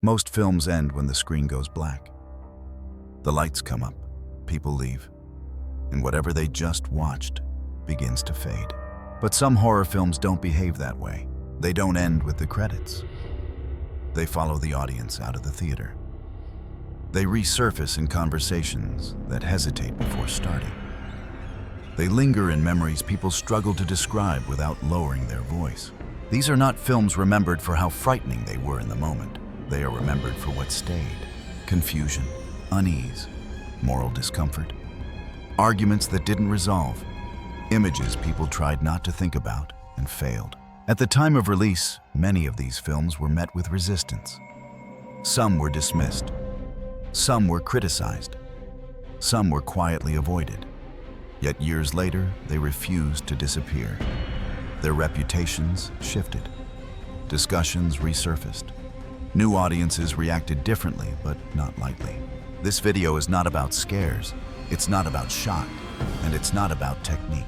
Most films end when the screen goes black. The lights come up, people leave, and whatever they just watched begins to fade. But some horror films don't behave that way. They don't end with the credits. They follow the audience out of the theater. They resurface in conversations that hesitate before starting. They linger in memories people struggle to describe without lowering their voice. These are not films remembered for how frightening they were in the moment. They are remembered for what stayed: confusion, unease, moral discomfort, arguments that didn't resolve, images people tried not to think about and failed. At the time of release, many of these films were met with resistance. Some were dismissed. Some were criticized. Some were quietly avoided. Yet years later, they refused to disappear. Their reputations shifted. Discussions resurfaced. New audiences reacted differently, but not lightly. This video is not about scares. It's not about shock. And it's not about technique.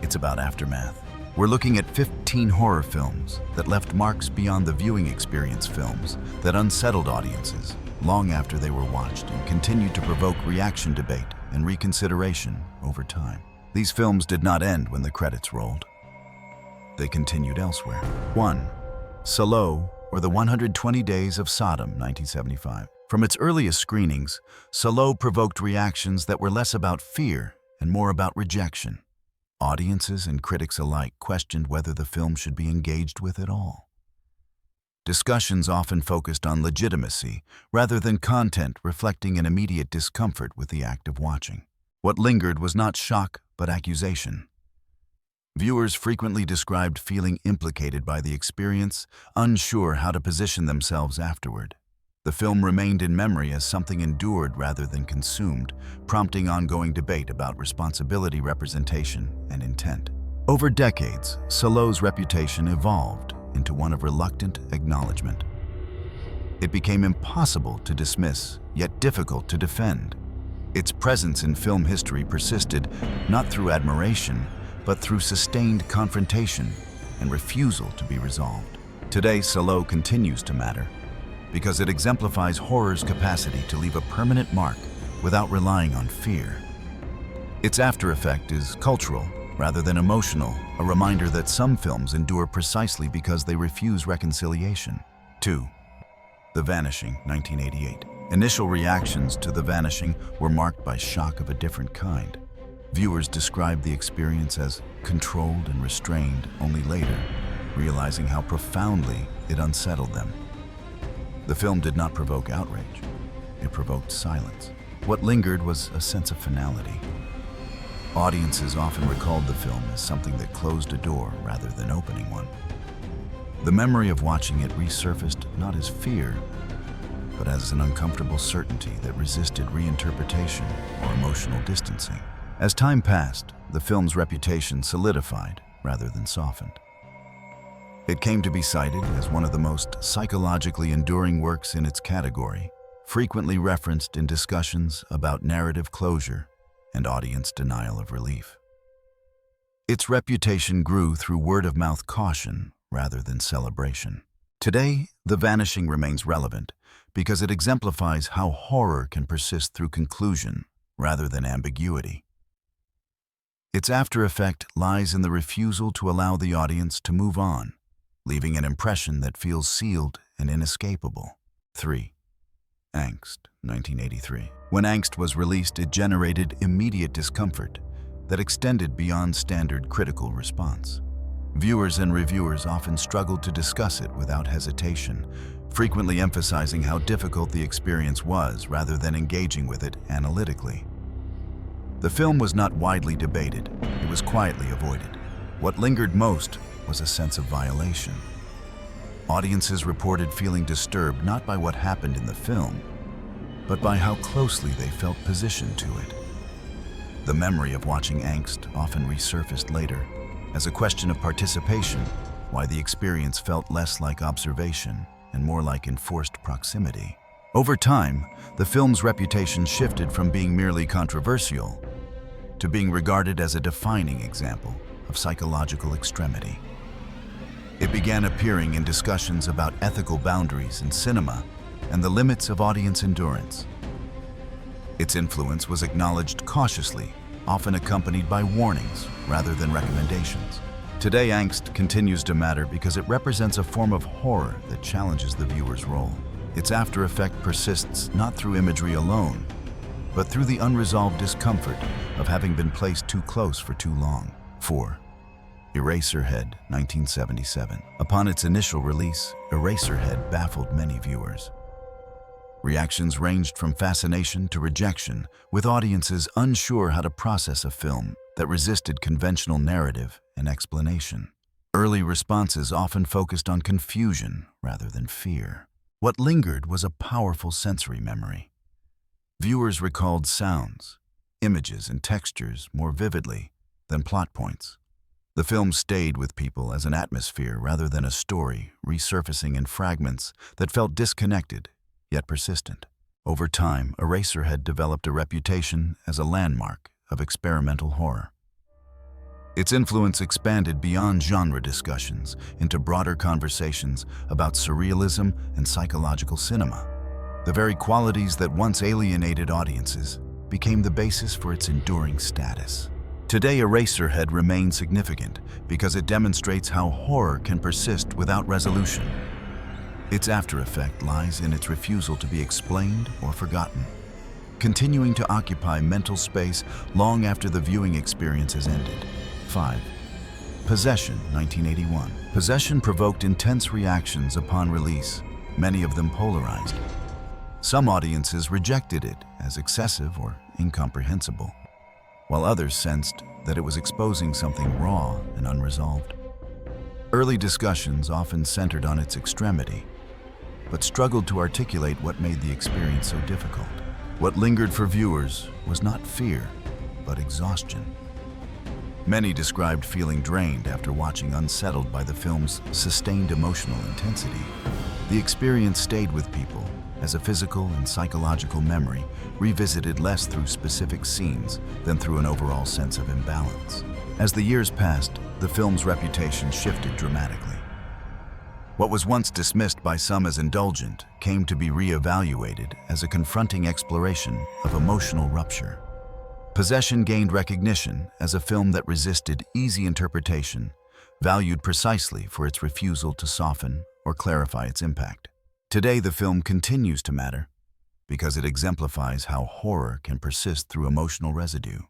It's about aftermath. We're looking at 15 horror films that left marks beyond the viewing experience, films that unsettled audiences long after they were watched and continued to provoke reaction, debate, and reconsideration over time. These films did not end when the credits rolled. They continued elsewhere. 1. Salo, or the 120 Days of Sodom, 1975. From its earliest screenings, Salo provoked reactions that were less about fear and more about rejection. Audiences and critics alike questioned whether the film should be engaged with at all. Discussions often focused on legitimacy rather than content, reflecting an immediate discomfort with the act of watching. What lingered was not shock, but accusation. Viewers frequently described feeling implicated by the experience, unsure how to position themselves afterward. The film remained in memory as something endured rather than consumed, prompting ongoing debate about responsibility, representation, and intent. Over decades, Salo's reputation evolved into one of reluctant acknowledgement. It became impossible to dismiss, yet difficult to defend. Its presence in film history persisted not through admiration, but through sustained confrontation and refusal to be resolved. Today, Salo continues to matter because it exemplifies horror's capacity to leave a permanent mark without relying on fear. Its after effect is cultural rather than emotional, a reminder that some films endure precisely because they refuse reconciliation. 2. The Vanishing, 1988. Initial reactions to The Vanishing were marked by shock of a different kind. Viewers described the experience as controlled and restrained, only later realizing how profoundly it unsettled them. The film did not provoke outrage. It provoked silence. What lingered was a sense of finality. Audiences often recalled the film as something that closed a door rather than opening one. The memory of watching it resurfaced not as fear, but as an uncomfortable certainty that resisted reinterpretation or emotional distancing. As time passed, the film's reputation solidified rather than softened. It came to be cited as one of the most psychologically enduring works in its category, frequently referenced in discussions about narrative closure and audience denial of relief. Its reputation grew through word-of-mouth caution rather than celebration. Today, The Vanishing remains relevant because it exemplifies how horror can persist through conclusion rather than ambiguity. Its after effect lies in the refusal to allow the audience to move on, leaving an impression that feels sealed and inescapable. 3. Angst, 1983. When Angst was released, it generated immediate discomfort that extended beyond standard critical response. Viewers and reviewers often struggled to discuss it without hesitation, frequently emphasizing how difficult the experience was rather than engaging with it analytically. The film was not widely debated, it was quietly avoided. What lingered most was a sense of violation. Audiences reported feeling disturbed not by what happened in the film, but by how closely they felt positioned to it. The memory of watching Angst often resurfaced later as a question of participation, why the experience felt less like observation and more like enforced proximity. Over time, the film's reputation shifted from being merely controversial to being regarded as a defining example of psychological extremity. It began appearing in discussions about ethical boundaries in cinema and the limits of audience endurance. Its influence was acknowledged cautiously, often accompanied by warnings rather than recommendations. Today, angst continues to matter because it represents a form of horror that challenges the viewer's role. Its after effect persists not through imagery alone, but through the unresolved discomfort of having been placed too close for too long. 4. Eraserhead, 1977. Upon its initial release, Eraserhead baffled many viewers. Reactions ranged from fascination to rejection, with audiences unsure how to process a film that resisted conventional narrative and explanation. Early responses often focused on confusion rather than fear. What lingered was a powerful sensory memory. Viewers recalled sounds, images, and textures more vividly than plot points. The film stayed with people as an atmosphere rather than a story, resurfacing in fragments that felt disconnected yet persistent. Over time, Eraserhead developed a reputation as a landmark of experimental horror. Its influence expanded beyond genre discussions into broader conversations about surrealism and psychological cinema. The very qualities that once alienated audiences became the basis for its enduring status. Today, Eraserhead remains significant because it demonstrates how horror can persist without resolution. Its after effect lies in its refusal to be explained or forgotten, continuing to occupy mental space long after the viewing experience has ended. 5. Possession, 1981. Possession provoked intense reactions upon release, many of them polarized. Some audiences rejected it as excessive or incomprehensible, while others sensed that it was exposing something raw and unresolved. Early discussions often centered on its extremity, but struggled to articulate what made the experience so difficult. What lingered for viewers was not fear, but exhaustion. Many described feeling drained after watching Unsettled by the film's sustained emotional intensity. The experience stayed with people as a physical and psychological memory, revisited less through specific scenes than through an overall sense of imbalance. As the years passed, the film's reputation shifted dramatically. What was once dismissed by some as indulgent came to be re-evaluated as a confronting exploration of emotional rupture. Possession gained recognition as a film that resisted easy interpretation, valued precisely for its refusal to soften or clarify its impact. Today, the film continues to matter because it exemplifies how horror can persist through emotional residue.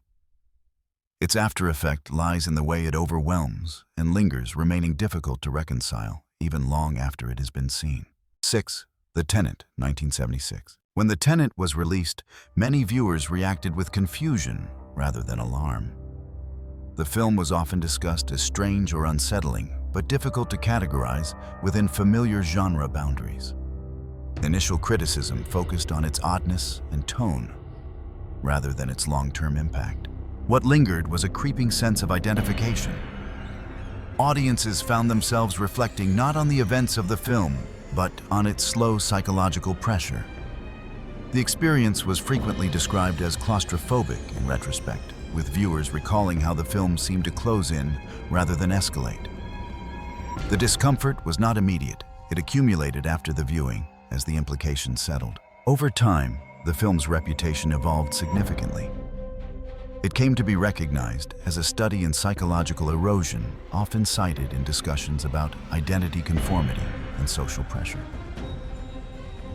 Its after effect lies in the way it overwhelms and lingers, remaining difficult to reconcile even long after it has been seen. 6. The Tenant, 1976. When The Tenant was released, many viewers reacted with confusion rather than alarm. The film was often discussed as strange or unsettling, but difficult to categorize within familiar genre boundaries. Initial criticism focused on its oddness and tone, rather than its long-term impact. What lingered was a creeping sense of identification. Audiences found themselves reflecting not on the events of the film, but on its slow psychological pressure. The experience was frequently described as claustrophobic in retrospect, with viewers recalling how the film seemed to close in rather than escalate. The discomfort was not immediate. It accumulated after the viewing as the implications settled. Over time, the film's reputation evolved significantly. It came to be recognized as a study in psychological erosion, often cited in discussions about identity conformity and social pressure.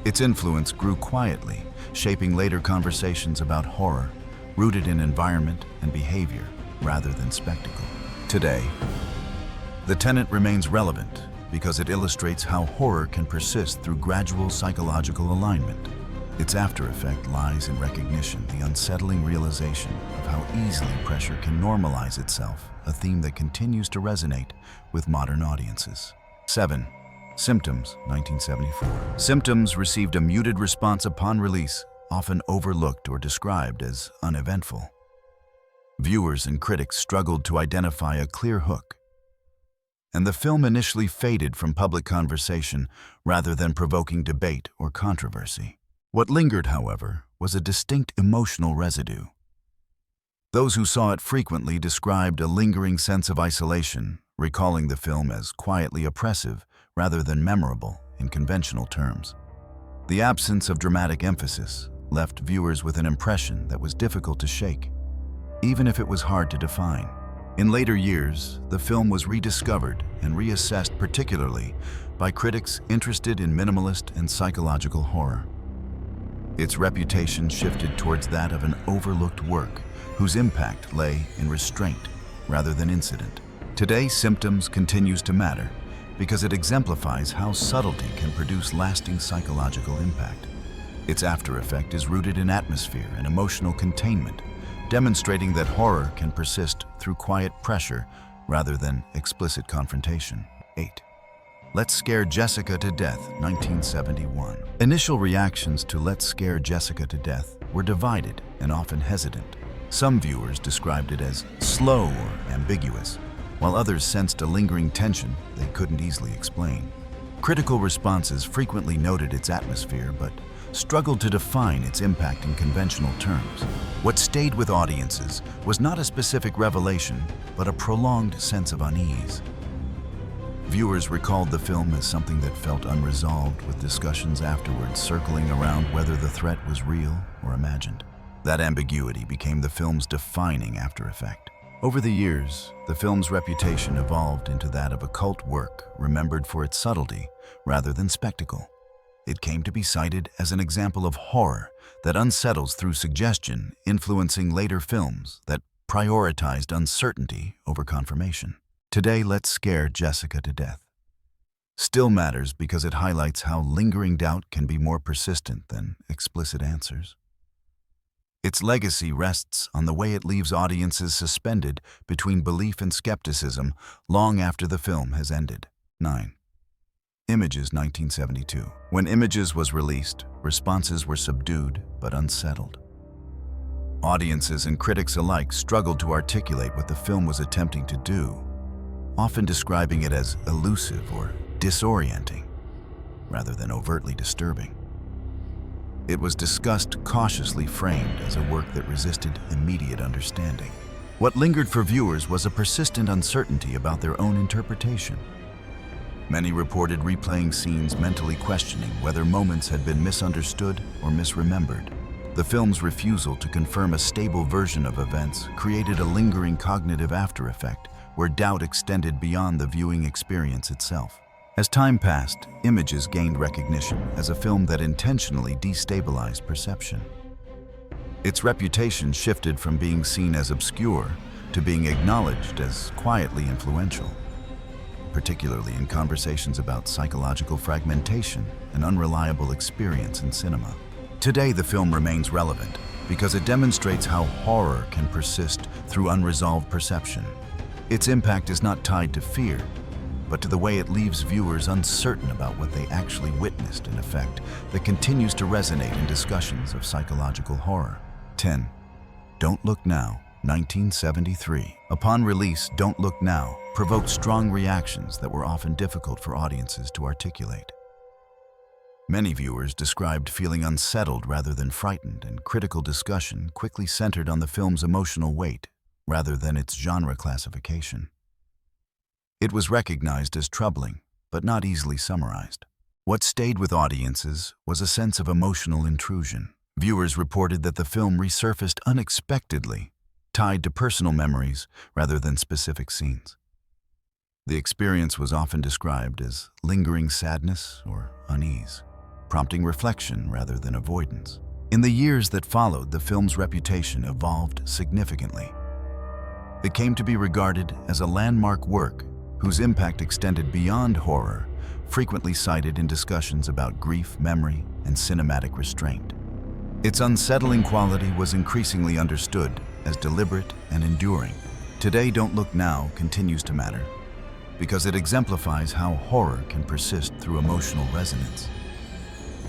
Its influence grew quietly, shaping later conversations about horror, rooted in environment and behavior rather than spectacle. Today, The Tenant remains relevant because it illustrates how horror can persist through gradual psychological alignment. Its after effect lies in recognition, the unsettling realization of how easily pressure can normalize itself, a theme that continues to resonate with modern audiences. 7. Symptoms, 1974. Symptoms received a muted response upon release, often overlooked or described as uneventful. Viewers and critics struggled to identify a clear hook, and the film initially faded from public conversation rather than provoking debate or controversy. What lingered, however, was a distinct emotional residue. Those who saw it frequently described a lingering sense of isolation, recalling the film as quietly oppressive rather than memorable in conventional terms. The absence of dramatic emphasis left viewers with an impression that was difficult to shake, even if it was hard to define. In later years, the film was rediscovered and reassessed, particularly by critics interested in minimalist and psychological horror. Its reputation shifted towards that of an overlooked work whose impact lay in restraint rather than incident. Today, Symptoms continues to matter because it exemplifies how subtlety can produce lasting psychological impact. Its after effect is rooted in atmosphere and emotional containment, demonstrating that horror can persist through quiet pressure rather than explicit confrontation. 8. Let's Scare Jessica to Death, 1971. Initial reactions to Let's Scare Jessica to Death were divided and often hesitant. Some viewers described it as slow or ambiguous, while others sensed a lingering tension they couldn't easily explain. Critical responses frequently noted its atmosphere, but struggled to define its impact in conventional terms. What stayed with audiences was not a specific revelation, but a prolonged sense of unease. Viewers recalled the film as something that felt unresolved, with discussions afterwards circling around whether the threat was real or imagined. That ambiguity became the film's defining after effect. Over the years, the film's reputation evolved into that of a cult work remembered for its subtlety rather than spectacle. It came to be cited as an example of horror that unsettles through suggestion, influencing later films that prioritized uncertainty over confirmation. Today, Let's Scare Jessica to Death still matters because it highlights how lingering doubt can be more persistent than explicit answers. Its legacy rests on the way it leaves audiences suspended between belief and skepticism long after the film has ended. 9. Images, 1972. When Images was released, responses were subdued but unsettled. Audiences and critics alike struggled to articulate what the film was attempting to do, often describing it as elusive or disorienting, rather than overtly disturbing. It was discussed cautiously framed as a work that resisted immediate understanding. What lingered for viewers was a persistent uncertainty about their own interpretation. Many reported replaying scenes, mentally questioning whether moments had been misunderstood or misremembered. The film's refusal to confirm a stable version of events created a lingering cognitive after effect where doubt extended beyond the viewing experience itself. As time passed, Images gained recognition as a film that intentionally destabilized perception. Its reputation shifted from being seen as obscure to being acknowledged as quietly influential, particularly in conversations about psychological fragmentation and unreliable experience in cinema. Today, the film remains relevant because it demonstrates how horror can persist through unresolved perception. Its impact is not tied to fear, but to the way it leaves viewers uncertain about what they actually witnessed, an effect that continues to resonate in discussions of psychological horror. 10. Don't Look Now, 1973. Upon release, Don't Look Now provoked strong reactions that were often difficult for audiences to articulate. Many viewers described feeling unsettled rather than frightened, and critical discussion quickly centered on the film's emotional weight rather than its genre classification. It was recognized as troubling, but not easily summarized. What stayed with audiences was a sense of emotional intrusion. Viewers reported that the film resurfaced unexpectedly, tied to personal memories rather than specific scenes. The experience was often described as lingering sadness or unease, prompting reflection rather than avoidance. In the years that followed, the film's reputation evolved significantly. It came to be regarded as a landmark work whose impact extended beyond horror, frequently cited in discussions about grief, memory, and cinematic restraint. Its unsettling quality was increasingly understood as deliberate and enduring. Today, Don't Look Now continues to matter because it exemplifies how horror can persist through emotional resonance.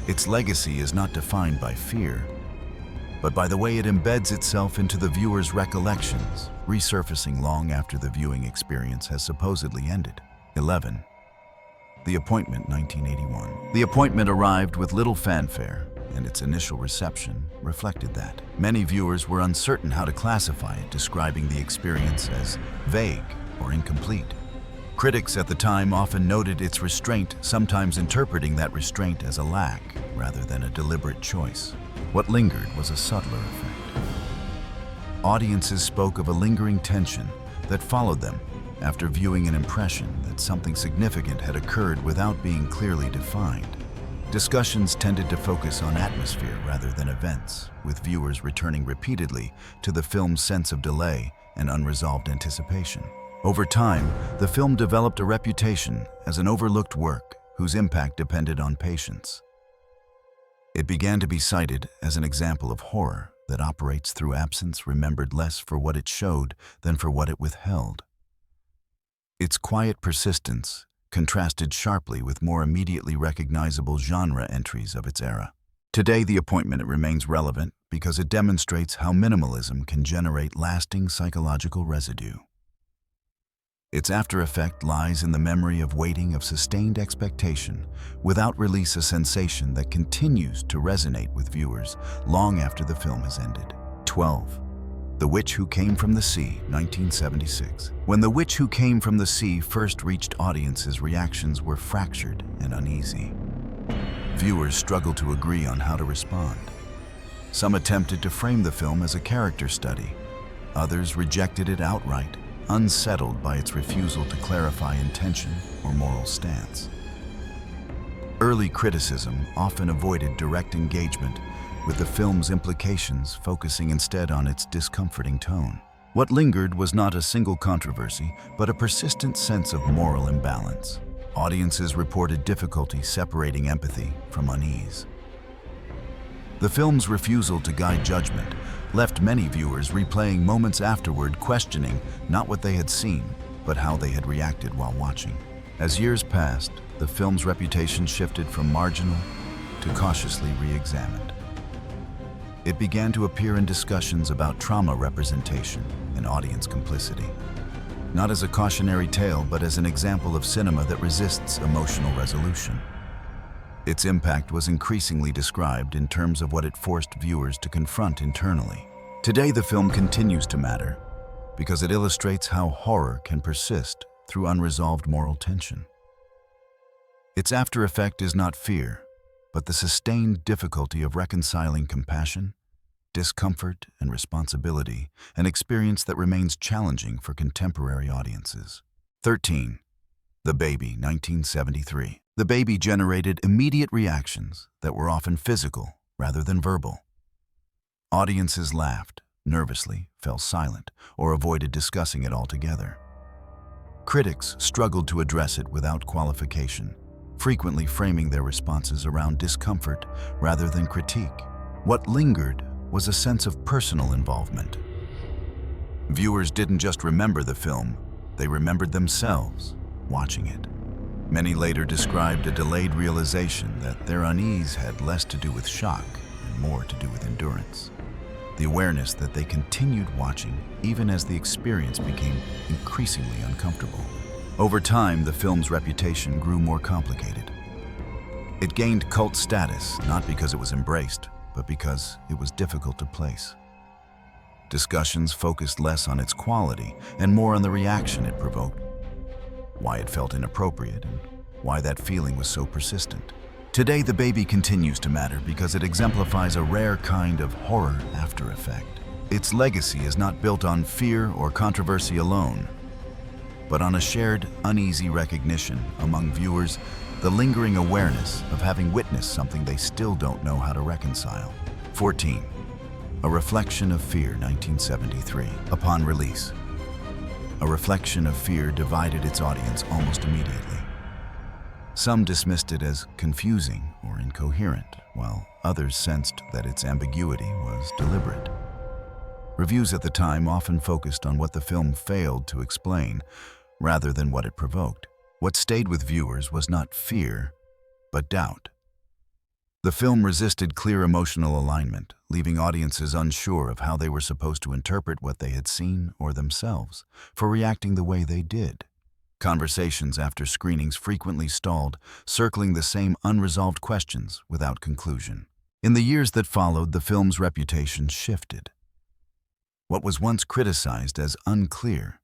Its legacy is not defined by fear, but by the way it embeds itself into the viewer's recollections, resurfacing long after the viewing experience has supposedly ended. 11. The Appointment, 1981. The Appointment arrived with little fanfare, and its initial reception reflected that. Many viewers were uncertain how to classify it, describing the experience as vague or incomplete. Critics at the time often noted its restraint, sometimes interpreting that restraint as a lack rather than a deliberate choice. What lingered was a subtler effect. Audiences spoke of a lingering tension that followed them after viewing an impression that something significant had occurred without being clearly defined. Discussions tended to focus on atmosphere rather than events, with viewers returning repeatedly to the film's sense of delay and unresolved anticipation. Over time, the film developed a reputation as an overlooked work whose impact depended on patience. It began to be cited as an example of horror that operates through absence, remembered less for what it showed than for what it withheld. Its quiet persistence contrasted sharply with more immediately recognizable genre entries of its era. Today, The Appointment remains relevant because it demonstrates how minimalism can generate lasting psychological residue. Its after effect lies in the memory of waiting, of sustained expectation, without release, a sensation that continues to resonate with viewers long after the film has ended. 12. The Witch Who Came from the Sea, 1976. When The Witch Who Came from the Sea first reached audiences, reactions were fractured and uneasy. Viewers struggled to agree on how to respond. Some attempted to frame the film as a character study. Others rejected it outright, unsettled by its refusal to clarify intention or moral stance. Early criticism often avoided direct engagement with the film's implications, focusing instead on its discomforting tone. What lingered was not a single controversy, but a persistent sense of moral imbalance. Audiences reported difficulty separating empathy from unease. The film's refusal to guide judgment left many viewers replaying moments afterward, questioning not what they had seen, but how they had reacted while watching. As years passed, the film's reputation shifted from marginal to cautiously re-examined. It began to appear in discussions about trauma representation and audience complicity, not as a cautionary tale, but as an example of cinema that resists emotional resolution. Its impact was increasingly described in terms of what it forced viewers to confront internally. Today, the film continues to matter because it illustrates how horror can persist through unresolved moral tension. Its after effect is not fear, but the sustained difficulty of reconciling compassion, discomfort, and responsibility, an experience that remains challenging for contemporary audiences. 13. The Baby, 1973. The Baby generated immediate reactions that were often physical rather than verbal. Audiences laughed, nervously, fell silent, or avoided discussing it altogether. Critics struggled to address it without qualification, frequently framing their responses around discomfort rather than critique. What lingered was a sense of personal involvement. Viewers didn't just remember the film, they remembered themselves watching it. Many later described a delayed realization that their unease had less to do with shock and more to do with endurance. The awareness that they continued watching even as the experience became increasingly uncomfortable. Over time, the film's reputation grew more complicated. It gained cult status not because it was embraced, but because it was difficult to place. Discussions focused less on its quality and more on the reaction it provoked, why it felt inappropriate, and why that feeling was so persistent. Today, The Baby continues to matter because it exemplifies a rare kind of horror after effect. Its legacy is not built on fear or controversy alone, but on a shared, uneasy recognition among viewers, the lingering awareness of having witnessed something they still don't know how to reconcile. 14. A Reflection of Fear, 1973. Upon release, A Reflection of Fear divided its audience almost immediately. Some dismissed it as confusing or incoherent, while others sensed that its ambiguity was deliberate. Reviews at the time often focused on what the film failed to explain, rather than what it provoked. What stayed with viewers was not fear, but doubt. The film resisted clear emotional alignment, leaving audiences unsure of how they were supposed to interpret what they had seen or themselves for reacting the way they did. Conversations after screenings frequently stalled, circling the same unresolved questions without conclusion. In the years that followed, the film's reputation shifted. What was once criticized as unclear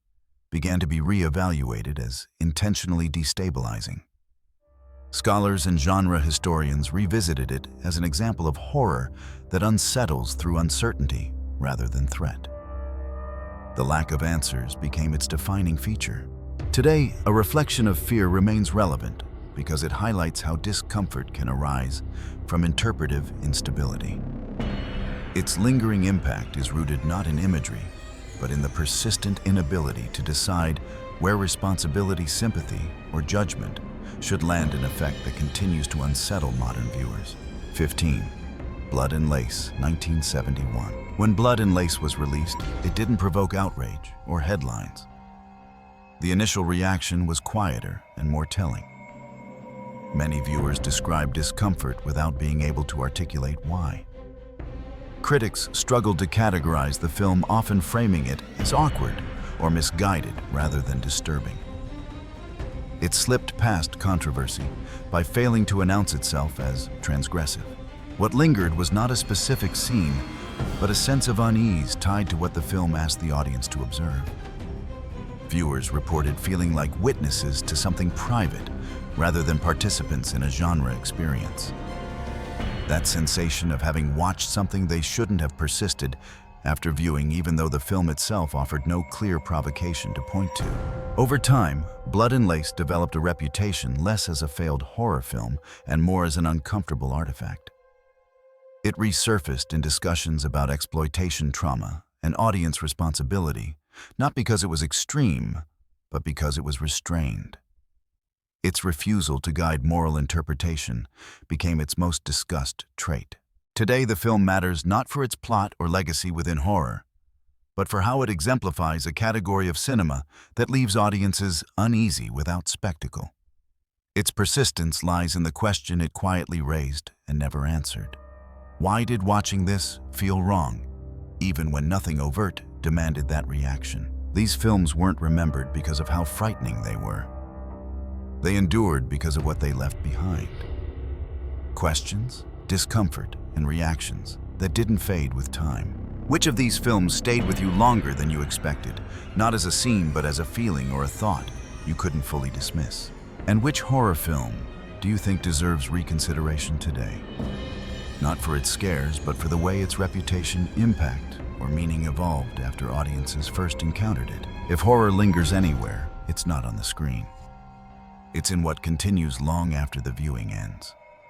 began to be re-evaluated as intentionally destabilizing. Scholars and genre historians revisited it as an example of horror that unsettles through uncertainty rather than threat. The lack of answers became its defining feature. Today, a reflection of fear remains relevant because it highlights how discomfort can arise from interpretive instability. Its lingering impact is rooted not in imagery, but in the persistent inability to decide where responsibility, sympathy, or judgment should land, an effect that continues to unsettle modern viewers. 15. Blood and Lace, 1971. When Blood and Lace was released, it didn't provoke outrage or headlines. The initial reaction was quieter and more telling. Many viewers described discomfort without being able to articulate why. Critics struggled to categorize the film, often framing it as awkward or misguided rather than disturbing. It slipped past controversy by failing to announce itself as transgressive. What lingered was not a specific scene, but a sense of unease tied to what the film asked the audience to observe. Viewers reported feeling like witnesses to something private rather than participants in a genre experience. That sensation of having watched something they shouldn't have persisted after viewing, even though the film itself offered no clear provocation to point to. Over time, Blood and Lace developed a reputation less as a failed horror film and more as an uncomfortable artifact. It resurfaced in discussions about exploitation trauma and audience responsibility, not because it was extreme, but because it was restrained. Its refusal to guide moral interpretation became its most discussed trait. Today, the film matters not for its plot or legacy within horror, but for how it exemplifies a category of cinema that leaves audiences uneasy without spectacle. Its persistence lies in the question it quietly raised and never answered. Why did watching this feel wrong, even when nothing overt demanded that reaction? These films weren't remembered because of how frightening they were. They endured because of what they left behind. Questions, discomfort, and reactions that didn't fade with time. Which of these films stayed with you longer than you expected, not as a scene but as a feeling or a thought you couldn't fully dismiss? And which horror film do you think deserves reconsideration today? Not for its scares, but for the way its reputation, impact, or meaning evolved after audiences first encountered it. If horror lingers anywhere, it's not on the screen. It's in what continues long after the viewing ends.